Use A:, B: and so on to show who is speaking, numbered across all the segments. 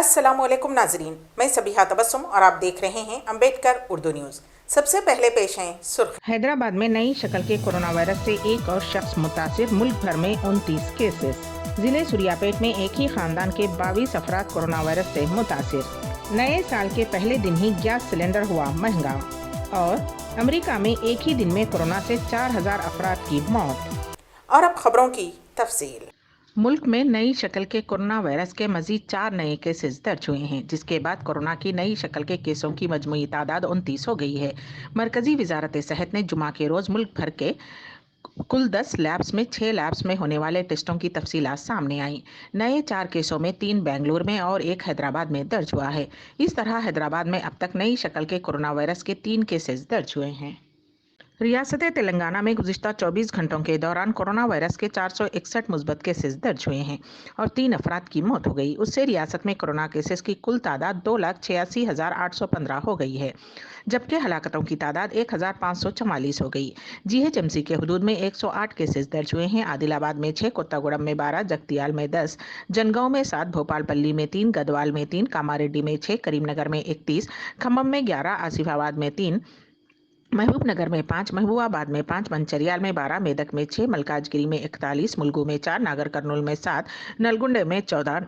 A: अस्सलामुअलैकुम नाजरीन, मैं सबीहा तबस्सुम और आप देख रहे हैं अम्बेडकर उर्दू न्यूज़। सबसे पहले पेश हैं सुर्ख।
B: हैदराबाद में नई शक्ल के कोरोना वायरस से एक और शख्स मुतासिर, मुल्क भर में 29 केसेस। जिले सुरियापेट में एक ही खानदान के 22 अफराद कोरोना वायरस से मुतासिर। नए साल के पहले दिन ही गैस सिलेंडर हुआ महंगा। और अमेरिका में एक ही दिन में कोरोना से 4000 अफराद की मौत।
A: और अब खबरों की तफसील।
B: मुल्क में नई शक्ल के कोरोना वायरस के मजीद 4 नए केसेस दर्ज हुए हैं, जिसके बाद कोरोना की नई शक्ल के केसों की मजमूई तादाद 29 हो गई है। मरकजी वजारत सेहत ने जुमा के रोज मुल्क भर के कुल 10 लैब्स में 6 लैब्स में होने वाले टेस्टों की तफसीलात सामने आई। नए 4 केसों में 3 बेंगलुरु में और 1 हैदराबाद में दर्ज हुआ है। इस तरह हैदराबाद में अब तक नई शक्ल के कोरोना वायरस के 3 केसेस दर्ज हुए हैं। रियासत तेलंगाना में गुज़िश्ता 24 घंटों के दौरान कोरोना वायरस के 461 मुस्बत केसेस दर्ज हुए हैं और 3 अफराद की मौत हो गई। उससे रियासत में कोरोना केसेस की कुल तादाद 2,86,815 हो गई है, जबकि हलाकतों की तादाद 1,544 हो गई। जीएचएमसी के हदूद में 108 केसेस दर्ज हुए हैं। आदिलाबाद में 6, कोत्तागुड़म में 12, जगतियाल में 10, जनगांव में 7, भोपालपल्ली में 3, गदवाल में 3, कामारेड्डी में 6, करीमनगर में 31, खम्मम में 11, आसिफाबाद में 3, महबूबनगर में 5, महबूबाबाद में 5, मंचरियाल में 12, मेदक में 6, मलकाजगिरी में 41, मुलगू में 4, नागर कर्नूल में 7, नलगुंडे में 14,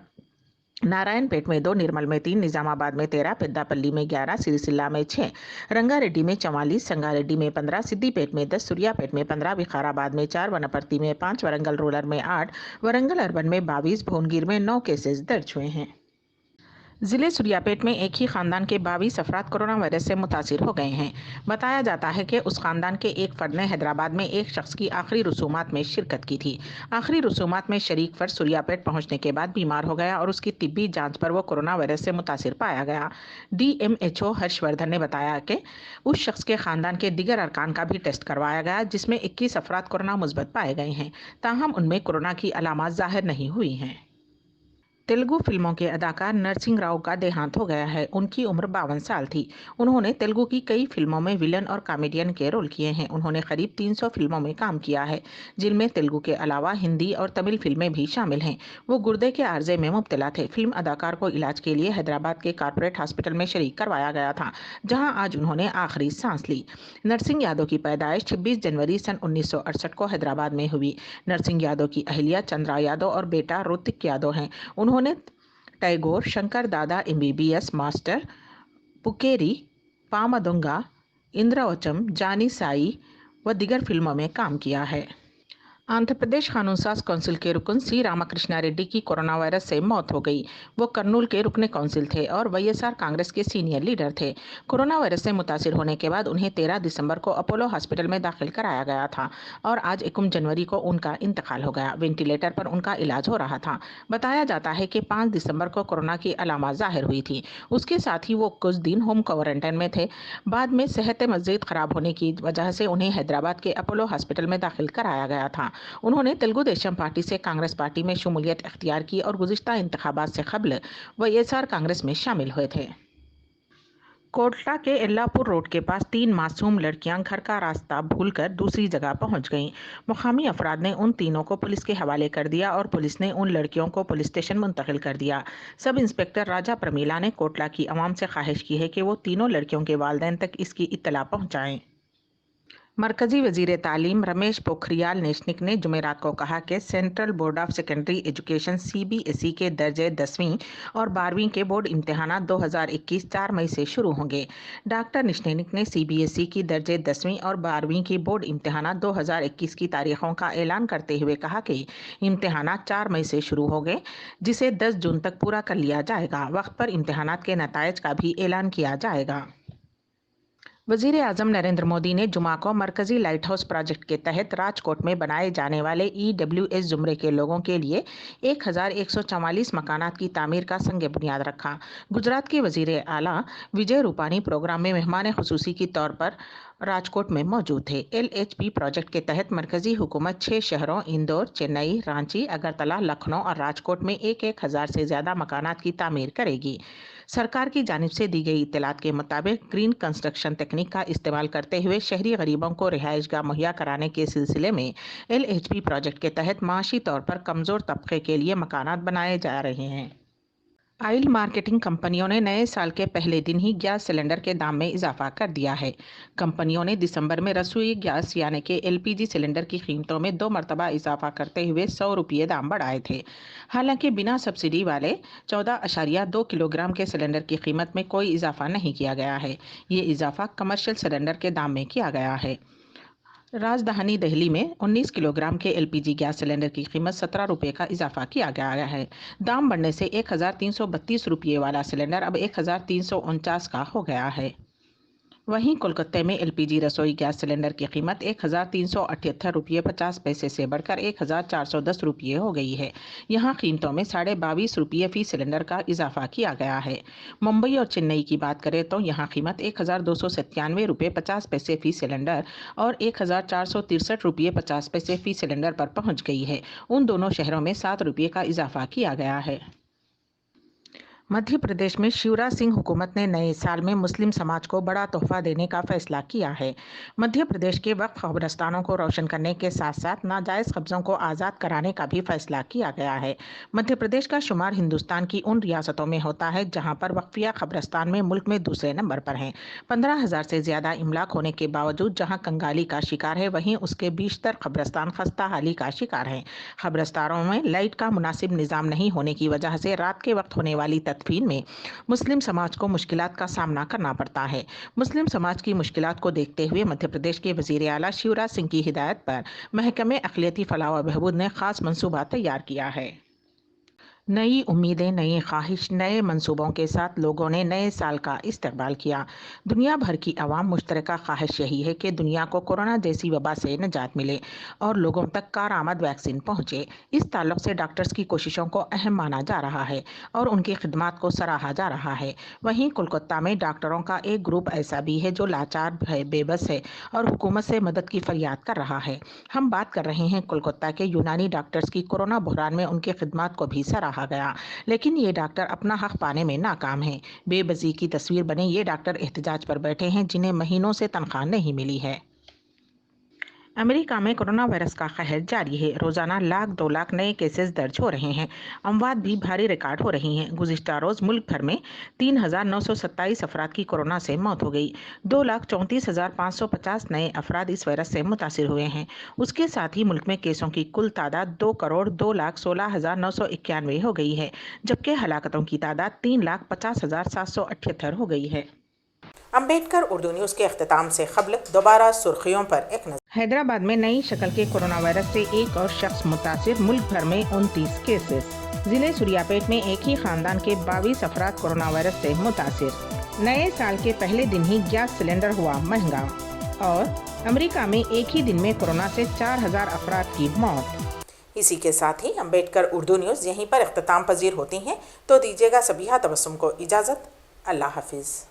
B: नारायणपेट में 2, निर्मल में 3, निजामाबाद में 13, पेद्दापल्ली में 11, सिरिसिल्ला में 6, रंगारेड्डी में 44, संगारेड्डी में 15, सिद्दीपेट में 10, सूर्यापेट में 15, विकाराबाद में 4, वनपर्ती में 5, वरंगल रूरल में 8, वरंगल अर्बन में 22, भुवनगिर में 9 केसेस दर्ज हुए हैं। जिले सुरियापेट में एक ही खानदान के 22 अफराद कोरोना वायरस से मुतासिर हो गए हैं। बताया जाता है कि उस खानदान के एक फर्द ने हैदराबाद में एक शख्स की आखिरी रसूमात में शिरकत की थी। आखिरी रसूमात में शरीक फर्द सुरियापेट पहुंचने के बाद बीमार हो गया और उसकी तिब्बी जांच पर वो कोरोना वायरस से मुतासिर पाया गया। DMHO हर्षवर्धन ने बताया कि उस शख्स के खानदान के दिगर अरकान का भी टेस्ट करवाया गया, जिसमें 21 अफराद कोरोना मुस्बत पाए गए हैं। ताहम उनमें कोरोना की अलामात जाहिर नहीं हुई हैं। तेलुगु फिल्मों के अदाकार नरसिंह राव का देहांत हो गया है। उनकी उम्र 52 साल थी। उन्होंने तेलुगु की कई फिल्मों में विलन और कॉमेडियन के रोल किए हैं। उन्होंने करीब 300 फिल्मों में काम किया है, जिनमें तेलुगु के अलावा हिंदी और तमिल फिल्में भी शामिल हैं। वो गुर्दे के आर्जे में मुब्तला थे। फिल्म अदाकार को इलाज के लिए हैदराबाद के कॉर्पोरेट हॉस्पिटल में शरीक करवाया गया था, जहाँ आज उन्होंने आखिरी सांस ली। नरसिंह यादव की पैदाइश 26 जनवरी सन 1968 को हैदराबाद में हुई। नरसिंह यादव की अहलिया चंद्रा यादव और बेटा ऋतिक यादव हैं। उन्होंने टैगोर, शंकर दादा MBBS मास्टर, पुकेरी, पामदोंगा, इंद्रवचम, जानी साई व दिगर फिल्मों में काम किया है। आंध्र प्रदेश कानून साज काउंसिल के रुकन सी रामकृष्णा रेड्डी की कोरोना वायरस से मौत हो गई। वो कर्नूल के रुकने काउंसिल थे और YSR कांग्रेस के सीनियर लीडर थे। कोरोना वायरस से मुतासिर होने के बाद उन्हें 13 दिसंबर को अपोलो हॉस्पिटल में दाखिल कराया गया था और आज 21 जनवरी को उनका इंतकाल हो गया। वेंटिलेटर पर उनका इलाज हो रहा था। बताया जाता है कि 5 दिसंबर को कोरोना की अलामत जाहिर हुई थी। उसके साथ ही वो कुछ दिन होम क्वारंटाइन में थे। बाद में सेहत मज़ीद ख़राब होने की वजह से उन्हें हैदराबाद के अपोलो हॉस्पिटल में दाखिल कराया गया था। उन्होंने तेलुगु देशम पार्टी से कांग्रेस पार्टी में शमूलियत इख्तियार की और गुज़िश्ता इंतखाबात से क़ब्ल YSR कांग्रेस में शामिल हुए थे। कोटला के एल्लापुर रोड के पास 3 मासूम लड़कियां घर का रास्ता भूलकर दूसरी जगह पहुंच गईं। मुकामी अफराद ने उन तीनों को पुलिस के हवाले कर दिया और पुलिस ने उन लड़कियों को पुलिस स्टेशन मुंतकिल कर दिया। सब इंस्पेक्टर राजा प्रमीला ने कोटला की आवाम से ख्वाहिश की है कि वो तीनों लड़कियों के वालिदैन तक इसकी इत्तला पहुँचाएँ। मरकजी वजीर तालीम रमेश पोखरियाल निशंक ने जुमेरात को कहा कि central board of secondary education CBSE के दर्जे 10वीं और 12वीं के बोर्ड इम्तहान 2021 4 मई से शुरू होंगे। डॉक्टर निशंक ने CBSE की दर्जे 10वीं और 12वीं की बोर्ड इम्तहान 2021 की तारीखों का ऐलान करते हुए कहा कि इम्तहान 4 मई से शुरू होंगे, जिसे 10 जून तक पूरा कर लिया जाएगा। वक्त पर इम्तहान के नताइज का भी ऐलान किया जाएगा। वज़ीर आज़म नरेंद्र मोदी ने जुमा को मरकजी लाइट हाउस प्रोजेक्ट के तहत राजकोट में बनाए जाने वाले EWS ज़ुमरे के लोगों के लिए 1144 मकानात की तामीर का संग बुनियाद रखा। गुजरात के वज़ीर आला विजय रूपानी प्रोग्राम में मेहमान खुसूसी के तौर पर राजकोट में मौजूद थे। LHP प्रोजेक्ट के तहत मरकजी हुकूमत 6 शहरों इंदौर, चेन्नई, रांची, अगरतला, लखनऊ और राजकोट में 1,000 से ज़्यादा मकानात की तामीर करेगी। सरकार की जानिब से दी गई इत्तलात के मुताबिक ग्रीन कंस्ट्रक्शन तकनीक का इस्तेमाल करते हुए शहरी गरीबों को रिहाइशगाह मुहैया कराने के सिलसिले में LHP प्रोजेक्ट के तहत माशी तौर पर कमज़ोर तबके के लिए मकानात बनाए जा रहे हैं। ऑयल मार्केटिंग कंपनियों ने नए साल के पहले दिन ही गैस सिलेंडर के दाम में इजाफा कर दिया है। कंपनियों ने दिसंबर में रसोई गैस यानी कि एलपीजी सिलेंडर की कीमतों में 2 मरतबा इजाफा करते हुए 100 रुपये दाम बढ़ाए थे। हालांकि बिना सब्सिडी वाले 14.2 किलोग्राम के सिलेंडर की कीमत में कोई इजाफा नहीं किया गया है। ये इजाफा कमर्शियल सिलेंडर के दाम में किया गया है। राजधानी दिल्ली में 19 किलोग्राम के एलपीजी गैस सिलेंडर की कीमत 17 रुपये का इजाफा किया गया है। दाम बढ़ने से 1332 रुपये वाला सिलेंडर अब 1349 का हो गया है। वहीं कोलकाता में एलपीजी रसोई गैस सिलेंडर की कीमत 1378 रुपये 50 पैसे से बढ़कर 1410 रुपये हो गई है। यहाँ कीमतों में 22.5 रुपये फी सिलेंडर का इजाफा किया गया है। मुंबई और चेन्नई की बात करें तो यहाँ कीमत 1297 रुपये 50 पैसे फी सिलेंडर और 1463 रुपये 50 पैसे फी सिलेंडर पर पहुँच गई है। उन दोनों शहरों में 7 रुपये का इजाफा किया गया है। मध्य प्रदेश में शिवराज सिंह हुकूमत ने नए साल में मुस्लिम समाज को बड़ा तोहफा देने का फैसला किया है। मध्य प्रदेश के वक्फ कब्रिस्तानों को रोशन करने के साथ साथ नाजायज़ कब्ज़ों को आज़ाद कराने का भी फैसला किया गया है। मध्य प्रदेश का शुमार हिंदुस्तान की उन रियासतों में होता है जहां पर वक्फिया कब्रिस्तान में मुल्क में दूसरे नंबर पर हैं। 15,000 से ज़्यादा इमलाक होने के बावजूद जहाँ कंगाली का शिकार है, वहीं उसके बीशतर कब्रिस्तान खस्ता हाली का शिकार हैं। कब्रिस्तानों में लाइट का मुनासिब निज़ाम नहीं होने की वजह से रात के वक्त होने वाली तदफीन में मुस्लिम समाज को मुश्किलात का सामना करना पड़ता है। मुस्लिम समाज की मुश्किलात को देखते हुए मध्य प्रदेश के वज़ीर आला शिवराज सिंह की हिदायत पर महकमे अक़लियती फलाह व बहबूद ने खास मंसूबा तैयार किया है। नई उम्मीदें, नई ख्वाहिश, नए मंसूबों के साथ लोगों ने नए साल का इस्तकबाल किया। दुनिया भर की आवाम मुश्तरका ख्वाहिश यही है कि दुनिया को कोरोना जैसी वबा से निजात मिले और लोगों तक कारआमद वैक्सीन पहुंचे। इस ताल्लुक से डॉक्टर्स की कोशिशों को अहम माना जा रहा है और उनकी खिदमात को सराहा जा रहा है। वहीं कोलकाता में डॉक्टरों का एक ग्रुप ऐसा भी है जो लाचार है, बेबस है और हुकूमत से मदद की फरियाद कर रहा है। हम बात कर रहे हैं कोलकाता के यूनानी डॉक्टर्स की। कोरोना बहरान में उनकी खिदमात को भी सराहा गया, लेकिन ये डॉक्टर अपना हक पाने में नाकाम हैं। बेबसी की तस्वीर बने ये डॉक्टर एहतजाज पर बैठे हैं जिन्हें महीनों से तनख्वाह नहीं मिली है। अमेरिका में कोरोना वायरस का कहर जारी है। रोजाना 1,00,000-2 लाख नए केसेस दर्ज हो रहे हैं। अमवात भी भारी रिकॉर्ड हो रही हैं। गुज़िश्ता रोज़ मुल्क भर में 3,927 अफराद की कोरोना से मौत हो गई। 2,34,550 नए अफराद इस वायरस से मुतासिर हुए हैं। उसके साथ ही मुल्क में केसों की कुल तादाद 2,02,16,991 हो गई है, जबकि हलाकतों की तादाद 3,50,778 हो गई है।
A: अम्बेडकर उर्दू न्यूज़ के अख्तिताम से क़ब्ल दोबारा सुर्खियों पर एक नज़र।
B: हैदराबाद में नई शक्ल के कोरोना वायरस से एक और शख्स मुतासिर। मुल्क भर में 29 केसेस। जिले सूर्यापेट में एक ही खानदान के 22 अफराद कोरोना वायरस से मुतासिर। नए साल के पहले दिन ही गैस सिलेंडर हुआ महंगा और अमेरिका में एक ही दिन में कोरोना से 4,000 अफराद की मौत।
A: इसी के साथ ही अम्बेडकर उर्दू न्यूज़ यहीं पर इख्तिताम पजीर होती हैं, तो दीजिएगा सबीहा तबस्सुम को इजाज़त। अल्लाह हाफिज़।